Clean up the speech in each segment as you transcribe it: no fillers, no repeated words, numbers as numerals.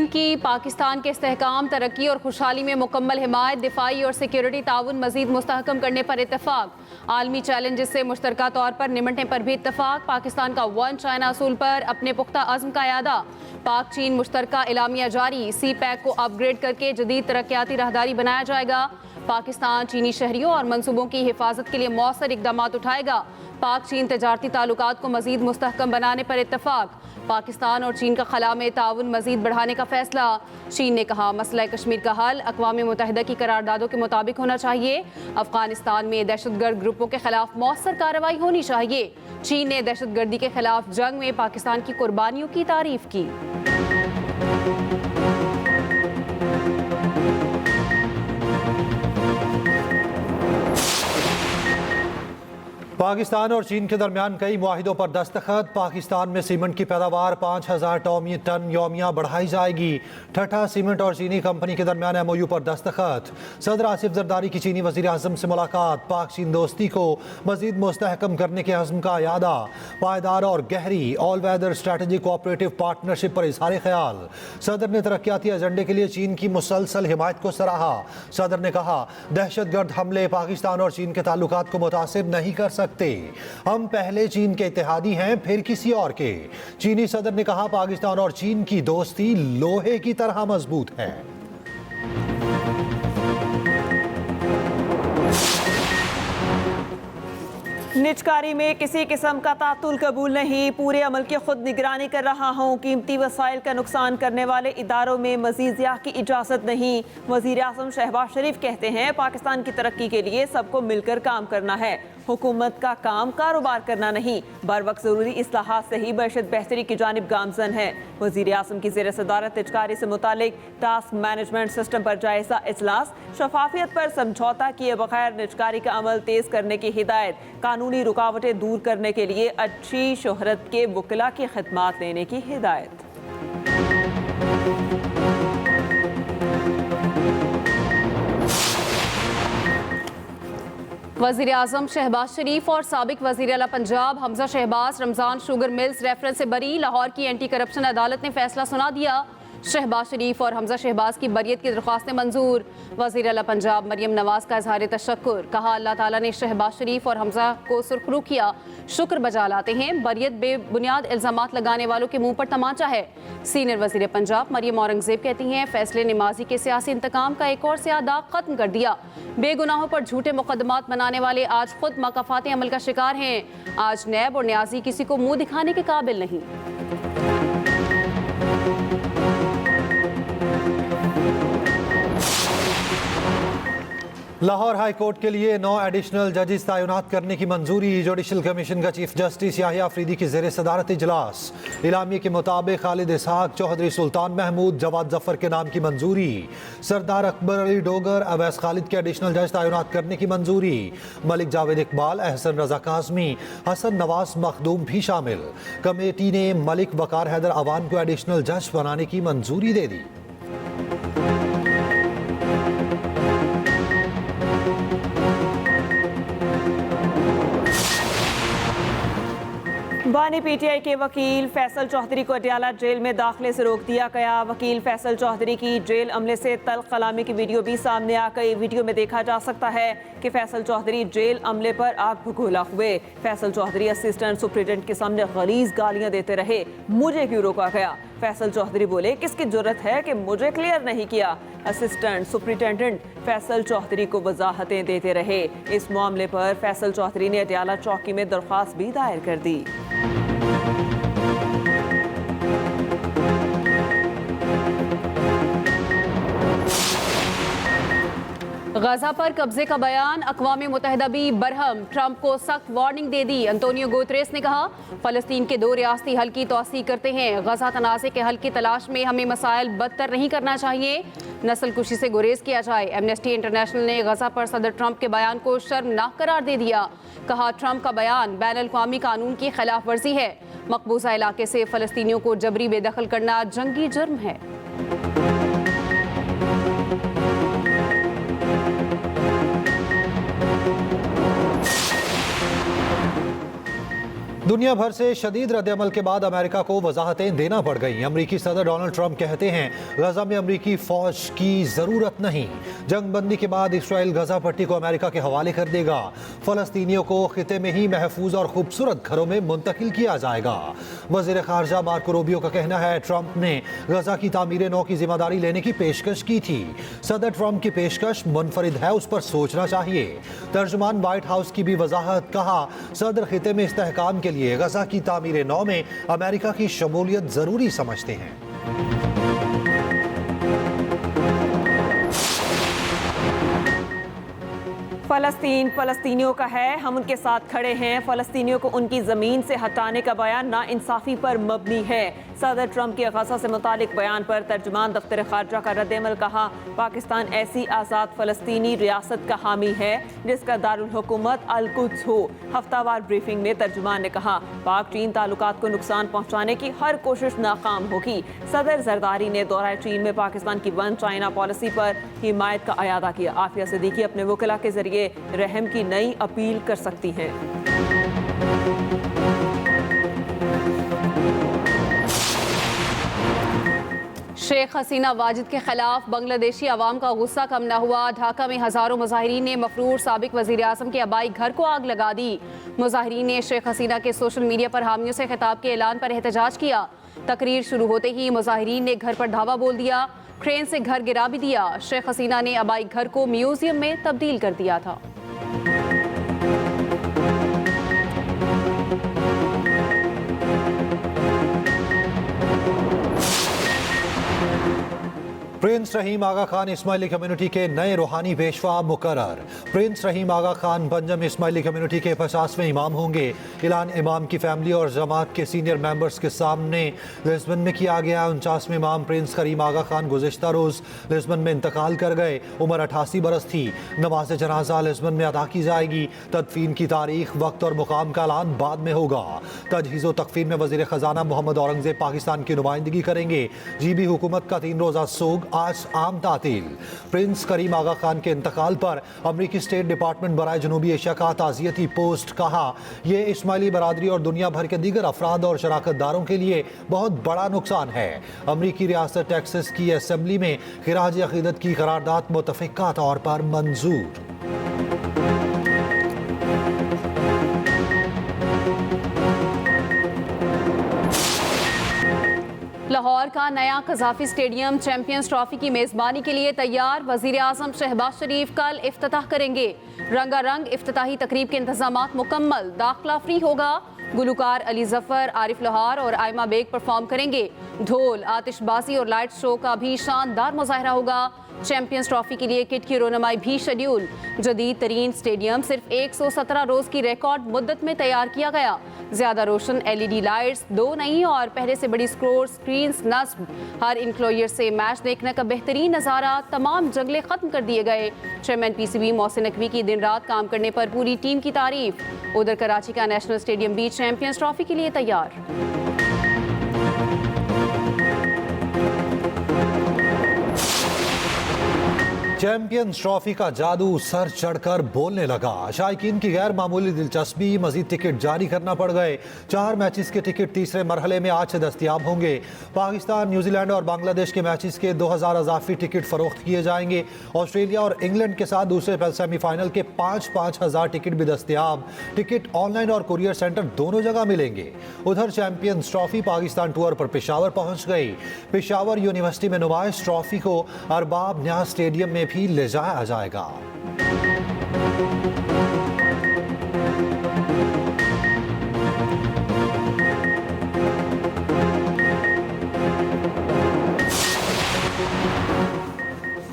की पाकिस्तान के इस्तेहकाम, तरक्की और खुशहाली में मुकम्मल हिमायत, दिफाई और सिक्योरिटी ताउन मजीद मुस्तहकम करने पर इत्तफाक। आलमी चैलेंजेस से मुश्तरका तौर पर निमटने पर भी इत्तफाक। पाकिस्तान का वन चाइना असूल पर अपने पुख्ता अज़्म का यादा। पाक चीन मुश्तरका एलामिया जारी। सी पैक को अपग्रेड करके जदीद तरक्याती राहदारी बनाया जाएगा। पाकिस्तान चीनी शहरियों और मनसूबों की हिफाजत के लिए मौसर इकदाम उठाएगा। पाक चीन तजारती ताल्लुकात को मजीद मुस्तहकम बनाने पर इत्तफाक। पाकिस्तान और चीन का खला में ताउन मजीद बढ़ाने का फैसला। चीन ने कहा मसला कश्मीर का हल अक़वाम मुत्तहिदा की करारदादों के मुताबिक होना चाहिए। अफगानिस्तान में दहशतगर्द ग्रुपों के खिलाफ मौसर कार्रवाई होनी चाहिए। चीन ने दहशतगर्दी के खिलाफ जंग में पाकिस्तान की कुर्बानियों की तारीफ की। पाकिस्तान और चीन के दरमियान कई मुआहिदों पर दस्तखत। पाकिस्तान में सीमेंट की पैदावार 5000 टन यौमिया बढ़ाई जाएगी। ठट्ठा सीमेंट और चीनी कंपनी के दरमियान MOU पर दस्तखत। सदर आसिफ जरदारी की चीनी वज़ीर आज़म से मुलाकात। पाक चीन दोस्ती को मजीद मुस्तहकम करने के अज़्म का यादा। पायदार और गहरी all weather strategic cooperative partnership पर इज़हार ख्याल। सदर ने तरक्याती एजेंडे के लिए चीन की मुसलसल हिमायत को सराहा। सदर ने कहा दहशतगर्द हमले पाकिस्तान और चीन के ताल्लुकात को मुतासिर नहीं कर सकते। हम पहले चीन के इत्तेहादी हैं फिर किसी और के। चीनी सदर ने कहा पाकिस्तान और चीन की दोस्ती लोहे की तरह मजबूत है। निजकारी में किसी किस्म का तातुल कबूल नहीं। पूरे अमल की खुद निगरानी कर रहा हूँ। कीमती वसाइल का नुकसान करने वाले इदारों में मज़ीद ज़िया की इजाज़त नहीं। वज़ीर आज़म शहबाज शरीफ कहते हैं पाकिस्तान की तरक्की के लिए सबको मिलकर काम करना है। हुकूमत का काम कारोबार करना नहीं, बर वक्त ज़रूरी इस्लाहात से ही बशत बेहतरी की जानिब गामजन है। वज़ीर आज़म की ज़ेर सदारत निजकारी से मुतालिक टास्क मैनेजमेंट सिस्टम पर जायज़ा इजलास। शफाफियत पर समझौता किए बगैर निजकारी का अमल तेज़ करने की हिदायत। कानूनी रुकावटें दूर करने के लिए अच्छी शोहरत के वकिला की खिदमात लेने की हिदायत। वज़ीर आज़म शहबाज शरीफ और साबिक वज़ीर आला Punjab Hamza Shahbaz Ramzan sugar mills reference से बरी। लाहौर की एंटी करप्शन अदालत ने फैसला सुना दिया। शहबाज शरीफ और हमजा शहबाज की बरियत की दरख्वास्तें मंजूर। वज़ीर आला पंजाब मरियम नवाज का इज़हार तशक्कुर। कहा अल्लाह ताला ने शहबाज शरीफ और हमजा को सुरखरू किया, शुक्र बजा लाते हैं। बरियत बेबुनियाद इल्ज़ामात लगाने वालों के मुंह पर तमाचा है। सीनियर वज़ीर पंजाब मरियम औरंगज़ेब कहती हैं फैसले ने माजी के सियासी इंतकाम का एक और स्याह दाग खत्म कर दिया। बेगुनाहों पर झूठे मुकदमात बनाने वाले आज खुद मकाफाती अमल का शिकार हैं। आज नैब और न्याजी किसी को मुंह दिखाने के काबिल नहीं। लाहौर हाई कोर्ट के लिए 9 एडिशनल जजेस तैनात करने की मंजूरी। जुडिशल कमीशन का चीफ जस्टिस याहिया अफरीदी की ज़ेर सदारत इजलास। इलामी के मुताबिक खालिद इसहाक, चौधरी सुल्तान महमूद, जवाद जफर के नाम की मंजूरी। सरदार अकबर अली डोगर, अवैस खालिद के एडिशनल जज तैनात करने की मंजूरी। मलिक जावेद इकबाल, एहसन रजा काज़मी, हसन नवाज मखदूम भी शामिल। कमेटी ने मलिक वकार हैदर अवान को एडिशनल जज बनाने की मंजूरी दे दी। बानी PTI के वकील फैसल चौधरी को अडयाला जेल में दाखिले से रोक दिया गया। वकील फैसल चौधरी की जेल अमले से तल्ख कलामी की वीडियो भी सामने आ गई। वीडियो में देखा जा सकता है कि फैसल चौधरी जेल अमले पर आग भगोला हुए। फैसल चौधरी असिस्टेंट सुप्रिटेंडेंट के सामने गलीज गालियां देते रहे। मुझे क्यों रोका गया? फैसल चौधरी बोले किसकी जुर्रत है कि मुझे क्लियर नहीं किया? असिस्टेंट सुप्रिटेंडेंट फैसल चौधरी को वजाहतें देते रहे। इस मामले पर फैसल चौधरी ने अडयाला चौकी में दरख्वास्त भी दायर कर दी। गजा पर कब्जे का बयान। अक़वाम मुत्तहिदा भी बरहम। ट्रंप को सख्त वार्निंग दे दी। अंतोनियो गुतरेस ने कहा फ़लस्तीन के 2 रियासती हल की तौसीह करते हैं। गजा तनाज़े के हल की तलाश में हमें मसाइल बदतर नहीं करना चाहिए। नस्ल कुशी से गुरेज किया जाए। एमनेस्टी इंटरनेशनल ने गजा पर सदर ट्रंप के बयान को शर्मनाक करार दे दिया। कहा ट्रंप का बयान बैनुल-अक़वामी कानून की खिलाफ वर्जी है। मकबूजा इलाके से फ़लस्तीनियों को जबरी बेदखल करना जंगी जुर्म है। दुनिया भर से शदीद रद्द-ए-अमल के बाद अमेरिका को वजाहतें देना पड़ गई। अमरीकी सदर डोनाल्ड ट्रंप कहते हैं गजा में अमरीकी फौज की जरूरत नहीं। जंग बंदी के बाद इसराइल गजा पट्टी को अमेरिका के हवाले कर देगा। फलस्तीनियों को खिते में ही महफूज और खूबसूरत घरों में मुंतकिल किया जाएगा। वजीर खारजा मार्को रूबियो का कहना है ट्रंप ने गजा की तामीर नौ की जिम्मेदारी लेने की पेशकश की थी। सदर ट्रंप की पेशकश मुनफरिद है, उस पर सोचना चाहिए। तर्जुमान व्हाइट हाउस की भी वजाहत, कहा सदर खिते में इस्तेहकाम के लिए गजा की तामीर नौ में अमेरिका की शमूलियत जरूरी समझते हैं। फलस्तीन फलस्तीनियों का है, हम उनके साथ खड़े हैं। फलस्तीनियों को उनकी ज़मीन से हटाने का बयान नाइंसाफ़ी पर मबनी है। सदर ट्रंप के गजा से मुतालिक बयान पर तर्जुमान दफ्तर खारजा का रद्द-ए-अमल, कहा पाकिस्तान ऐसी आज़ाद फलस्तीनी रियासत का हामी है जिसका दारुल हुकूमत अल-कुद्स हो। हफ्तावार ब्रीफिंग में तर्जुमान ने कहा पाक चीन ताल्लुकात को नुकसान पहुँचाने की हर कोशिश नाकाम होगी। सदर जरदारी ने दौरा चीन में पाकिस्तान की वन चाइना पॉलिसी पर हिमायत का अयादा किया। आफिया सिद्दीकी अपने वकीला के जरिए रहम की नई अपील कर सकती हैं। शेख हसीना वाजिद के खिलाफ बांग्लादेशी अवाम का गुस्सा कम न हुआ। ढाका में हजारों मुजाहिरीन ने मफरूर साबिक वजीर आज़म के आबाई घर को आग लगा दी। मुजाहिरीन ने शेख हसीना के सोशल मीडिया पर हामियों से खिताब के ऐलान पर एहतजाज किया। तकरीर शुरू होते ही मुजाहिरीन ने घर पर धावा बोल दिया, क्रेन से घर गिरा भी दिया। शेख हसीना ने आबाई घर को म्यूजियम में तब्दील कर दिया था। प्रिंस रहीम आगा खान इस्माइली कम्युनिटी के नए रूहानी पेशवा मुकर्रर। प्रिंस रहीम आगा खान पंजम इस्माइली कम्युनिटी के 50वें इमाम होंगे। ऐलान इमाम की फैमिली और जमात के सीनियर मेंबर्स के सामने लिस्बन में किया गया। 49वें इमाम प्रिंस करीम आगा खान गुज़िश्ता रोज़ लिस्बन में इंतकाल कर गए। उम्र 88 बरस थी। नमाज जनाजा लिस्बन में अदा की जाएगी। तदफीन की तारीख, वक्त और मुकाम का ऐलान बाद में होगा। तजहीज़ व तकफीन में वज़ीर ख़जाना मोहम्मद औरंगज़ेब पाकिस्तान की नुमाइंदगी करेंगे। जीबी हुकूमत का 3 रोज़ा सोग आज आम तातील। प्रिंस करीम आगा खान के इंतकाल पर अमरीकी स्टेट डिपार्टमेंट बराए जनूबी एशिया का ताज़ियती पोस्ट, कहा यह इस्माइली बरादरी और दुनिया भर के दीगर अफराद और शराकतदारों के लिए बहुत बड़ा नुकसान है। अमरीकी रियासत टेक्सास की असेंबली में खिराज अकीदत की करारदाद मुतफ़िक़ा तौर पर मंजूर। लाहौर का नया कज़ाफ़ी स्टेडियम चैंपियंस ट्रॉफी की मेज़बानी के लिए तैयार। वज़ीर आज़म शहबाज शरीफ कल इफ्तिताह करेंगे। रंगारंग इफ्तिताही तकरीब के इंतज़ामात मुकम्मल। दाखिला फ्री होगा। गुलकार अली जफ़र, आरिफ लोहार और आयमा बेग परफॉर्म करेंगे। ढोल, आतिशबाजी और लाइट शो का भी शानदार मुज़ाहरा होगा। चैंपियंस ट्रॉफी के लिए किट की रोनमाई भी शेड्यूल। जदीद तरीन स्टेडियम सिर्फ 117 रोज़ की रिकॉर्ड मुद्दत में तैयार किया गया। ज़्यादा रोशन LED लाइट्स, 2 नई और पहले से बड़ी स्क्रीन्स नस्ब। हर इंक्लोयर से मैच देखने का बेहतरीन नज़ारा। तमाम जंगले ख़त्म कर दिए गए। चेयरमैन PCB मोहसिन नकवी की दिन रात काम करने पर पूरी टीम की तारीफ। उधर कराची का नेशनल स्टेडियम भी चैंपियंस ट्रॉफी के लिए तैयार। चैंपियंस ट्रॉफी का जादू सर चढ़कर बोलने लगा। शायकीन की गैर मामूली दिलचस्पी, मजीद टिकट जारी करना पड़ गए। 4 मैचेस के टिकट तीसरे मरहले में आज से दस्तयाब होंगे। पाकिस्तान, न्यूजीलैंड और बांग्लादेश के मैचेस के 2000 अजाफी टिकट फरोख्त किए जाएंगे। ऑस्ट्रेलिया और इंग्लैंड के साथ दूसरे सेमीफाइनल के 5-5 हज़ार टिकट भी दस्तयाब। टिकट ऑनलाइन और कुरियर सेंटर दोनों जगह मिलेंगे। उधर चैंपियंस ट्रॉफी पाकिस्तान टूर पर पेशावर पहुंच गई। पेशावर यूनिवर्सिटी में नुमाइश ट्रॉफी को अरबाब न्याज स्टेडियम में भी ले जाया जाएगा।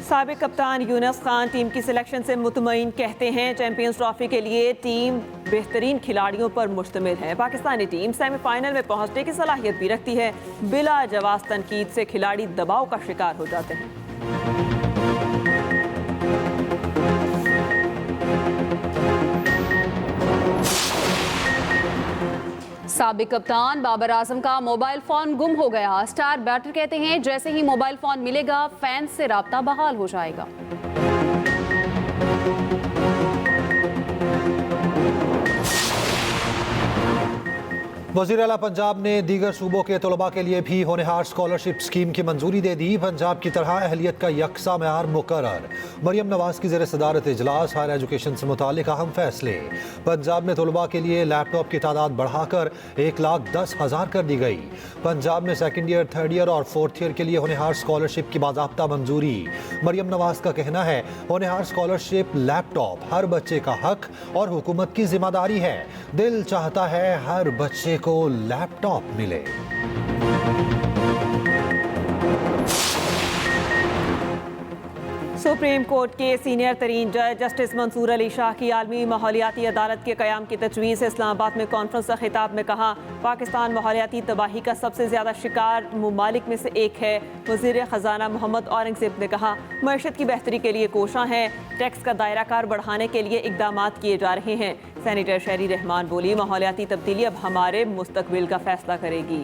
साबिक कप्तान यूनुस खान टीम की सिलेक्शन से मुतमईन, कहते हैं चैंपियंस ट्रॉफी के लिए टीम बेहतरीन खिलाड़ियों पर मुश्तमिल है। पाकिस्तानी टीम सेमीफाइनल में पहुंचने की सलाहियत भी रखती है। बिला जवाब तनकीद से खिलाड़ी दबाव का शिकार हो जाते हैं। साबिक कप्तान बाबर आजम का मोबाइल फोन गुम हो गया। स्टार बैटर कहते हैं जैसे ही मोबाइल फोन मिलेगा फैंस से राब्ता बहाल हो जाएगा। वज़ीर आला पंजाब ने दीगर सूबों के तलबा के लिए भी होनहार स्कॉलरशिप स्कीम की मंजूरी दे दी। पंजाब की तरह अहलियत का यकसा मेयार मुकर्रर। मरियम नवाज की ज़ेर सदारत इजलास हायर एजुकेशन से मुतालिक अहम फैसले। पंजाब में तलबा के लिए लैपटॉप की तादाद बढ़ाकर 1,10,000 कर दी गई। पंजाब में सेकेंड ईयर, थर्ड ईयर और फोर्थ ईयर के लिए होनहार स्कॉलरशिप की बाज़ाब्ता मंजूरी। मरियम नवाज का कहना है होनहार स्कॉलरशिप लैपटॉप हर बच्चे का हक और हुकूमत की जिम्मेदारी है। दिल चाहता है हर बच्चे को लैपटॉप मिले। सुप्रीम कोर्ट के सीनियर तरीन जज जस्टिस मंसूर अली शाह की आलमी माहौलियाती अदालत के क़याम की तजवीज़। इस्लामाबाद में कॉन्फ्रेंस से खिताब में कहा, पाकिस्तान माहौलियाती तबाही का सबसे ज़्यादा शिकार ममालिक में से एक है। वज़ीर ख़जाना मोहम्मद औरंगज़ेब ने कहा, मईशत की बेहतरी के लिए कोशां हैं, टैक्स का दायरा कार बढ़ाने के लिए इकदाम किए जा रहे हैं। सेनेटर शहरी रहमान बोली, माहौलियाती तब्दीली अब हमारे मुस्तकबिल का फैसला करेगी।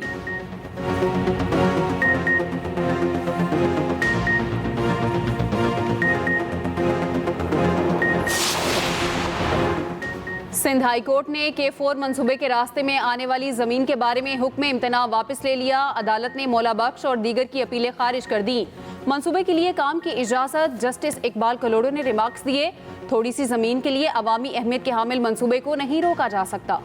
सिंध हाई कोर्ट ने K4 मंसूबे के रास्ते में आने वाली जमीन के बारे में हुक्म इम्तना वापस ले लिया। अदालत ने मौला बख्श और दीगर की अपीलें खारिज कर दी। मंसूबे के लिए काम की इजाजत। जस्टिस इकबाल कलोड़ो ने रिमार्क्स दिए, थोड़ी सी जमीन के लिए अवामी अहमियत के हामिल मंसूबे को नहीं रोका जा सकता।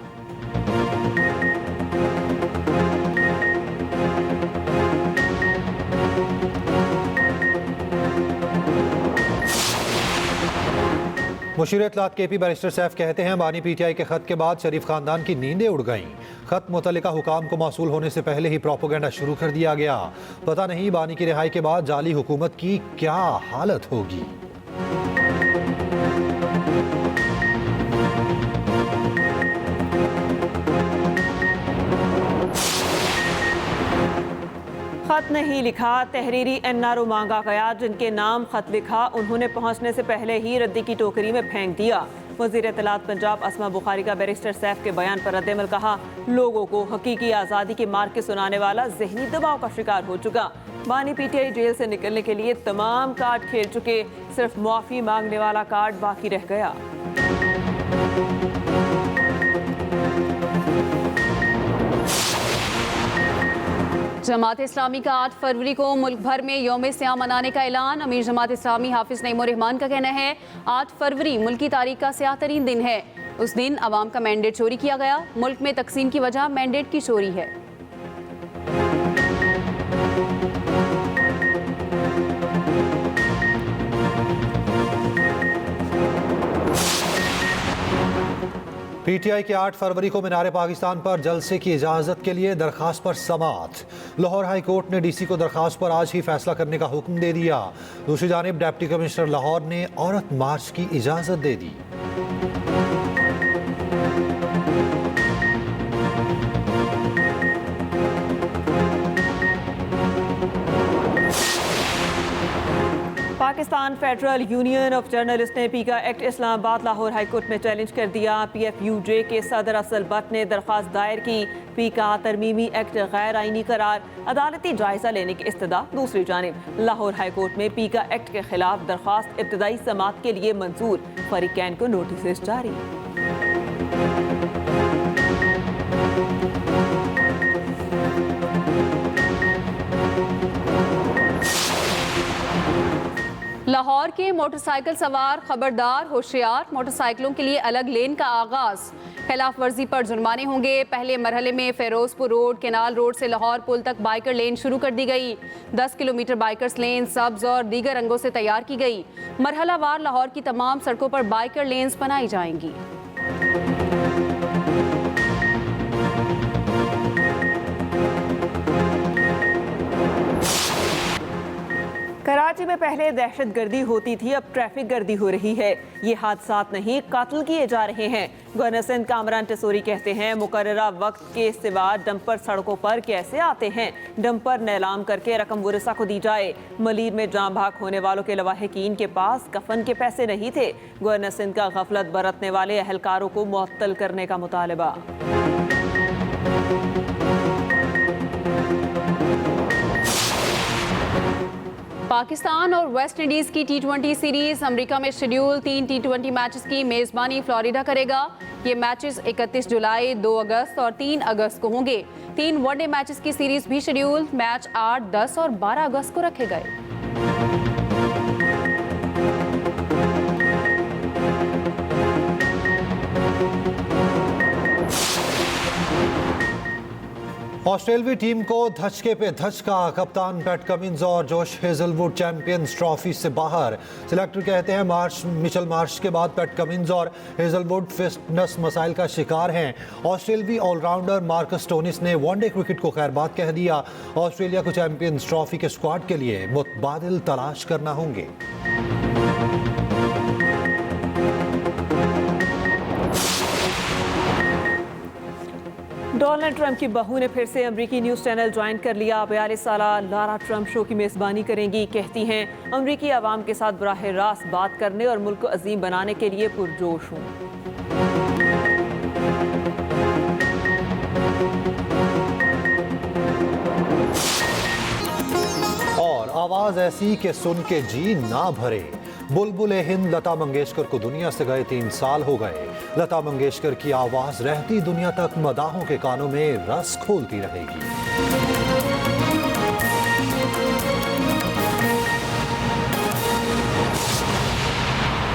मुशीर इत्तलात KP बैरिस्टर सैफ कहते हैं, बानी PTI के खत के बाद शरीफ खानदान की नींदें उड़ गईं। खत मुतल्लिका हुकाम को मौसूल होने से पहले ही प्रोपोगेंडा शुरू कर दिया गया। पता नहीं बानी की रिहाई के बाद जाली हुकूमत की क्या हालत होगी। खत नहीं लिखा, तहरीरी NRO मांगा गया। जिनके नाम खत लिखा उन्होंने पहुंचने से पहले ही रद्दी की टोकरी में फेंक दिया। वज़ीर इत्तलात पंजाब अस्मा बुखारी का बैरिस्टर सैफ के बयान पर रद्द-ए-अमल कहा, लोगों को हकीकी आज़ादी के मार्ग के सुनाने वाला ज़हनी दबाव का शिकार हो चुका। बानी PTI जेल से निकलने के लिए तमाम कार्ड खेल चुके, सिर्फ मुआफ़ी मांगने वाला कार्ड बाकी रह गया। जमात इस्लामी का 8 फरवरी को मुल्क भर में यौम सियाम मनाने का ऐलान। अमीर जमात इस्लामी हाफिज नईम उर रहमान का कहना है, 8 फरवरी मुल्क की तारीख का स्याह तरीन दिन है। उस दिन अवाम का मैंडेट चोरी किया गया। मुल्क में तकसीम की वजह मैंडेट की चोरी है। PTI के 8 फरवरी को मीनार पाकिस्तान पर जलसे की इजाज़त के लिए दरखास्त पर समाअत। लाहौर हाई कोर्ट ने DC को दरखास्त पर आज ही फैसला करने का हुक्म दे दिया। दूसरी जानिब डिप्टी कमिश्नर लाहौर ने औरत मार्च की इजाज़त दे दी। Pakistan Federal Union of Journalist ने PECA act Islamabad Lahore High Court में चैलेंज कर दिया। PFUJ के सदर अफजल भट्ट ने दरख्वास्त दायर की। पीका तरमीमी एक्ट गैर आईनी करार, अदालती जायजा लेने की इस्तदा। दूसरी जानिब लाहौर हाई कोर्ट में पीका एक्ट के खिलाफ दरख्वास्त इब्तदाई समाअत के लिए मंजूर। फरीकैन को नोटिस जारी। लाहौर के मोटरसाइकिल सवार खबरदार, होशियार। मोटरसाइकिलों के लिए अलग लेन का आगाज। खिलाफ वर्जी पर जुर्माने होंगे। पहले मरहले में फेरोजपुर रोड, केनाल रोड से लाहौर पुल तक बाइकर लेन शुरू कर दी गई। 10 किलोमीटर बाइकर्स लेन सब्ज और दीगर रंगों से तैयार की गई। मरहलावार लाहौर की तमाम सड़कों पर बाइकर लेन्स बनाई जाएंगी। कराची में पहले दहशत गर्दी होती थी, अब ट्रैफिक गर्दी हो रही है। ये हादसात नहीं, कातल किए जा रहे हैं। गवर्नर सिंध कामरान टेसोरी कहते हैं, मुकर्ररा वक्त के सिवा डंपर सड़कों पर कैसे आते हैं। डंपर नीलाम करके रकम वरिसा को दी जाए। मलीर में जाँ भाग होने वालों के लवाहिकीन के पास कफन के पैसे नहीं थे। गवर्नर सिंध का गफलत बरतने वाले अहलकारों को मुअत्तल करने का मुतालबा। पाकिस्तान और वेस्ट इंडीज की T20 सीरीज अमेरिका में शेड्यूल 3 T20 मैचेस की मेजबानी फ्लोरिडा करेगा। ये मैचेस 31 जुलाई, 2 अगस्त और 3 अगस्त को होंगे। 3 वनडे मैचेस की सीरीज भी शेड्यूल मैच 8, 10 और 12 अगस्त को रखे गए। ऑस्ट्रेलवी टीम को धचके पे धचका, कप्तान पैट कमिंस और जोश हेजलवुड चैंपियंस ट्रॉफी से बाहर। सिलेक्टर कहते हैं मिचेल मार्श के बाद पैट कमिंस और हेजलवुड फिटनेस मसाइल का शिकार हैं। ऑस्ट्रेलवी ऑलराउंडर मार्कस स्टोनिस ने वनडे क्रिकेट को खैरबाद कह दिया। ऑस्ट्रेलिया को चैंपियंस ट्रॉफी के स्क्वाड के लिए मुतबादिल तलाश करना होंगे। डोनाल्ड ट्रंप की बहू ने फिर से अमरीकी न्यूज़ चैनल ज्वाइन कर लिया। 42 साला लारा ट्रंप शो की मेज़बानी करेंगी। कहती हैं, अमरीकी आवाम के साथ बराह रास्त बात करने और मुल्क को अजीम बनाने के लिए पुरजोश हूँ। और आवाज ऐसी कि सुन के जी ना भरे। बुलबुल हिंद लता मंगेशकर को दुनिया से गए 3 साल हो गए। लता मंगेशकर की आवाज रहती दुनिया तक मदाहों के कानों में रस खोलती रहेगी।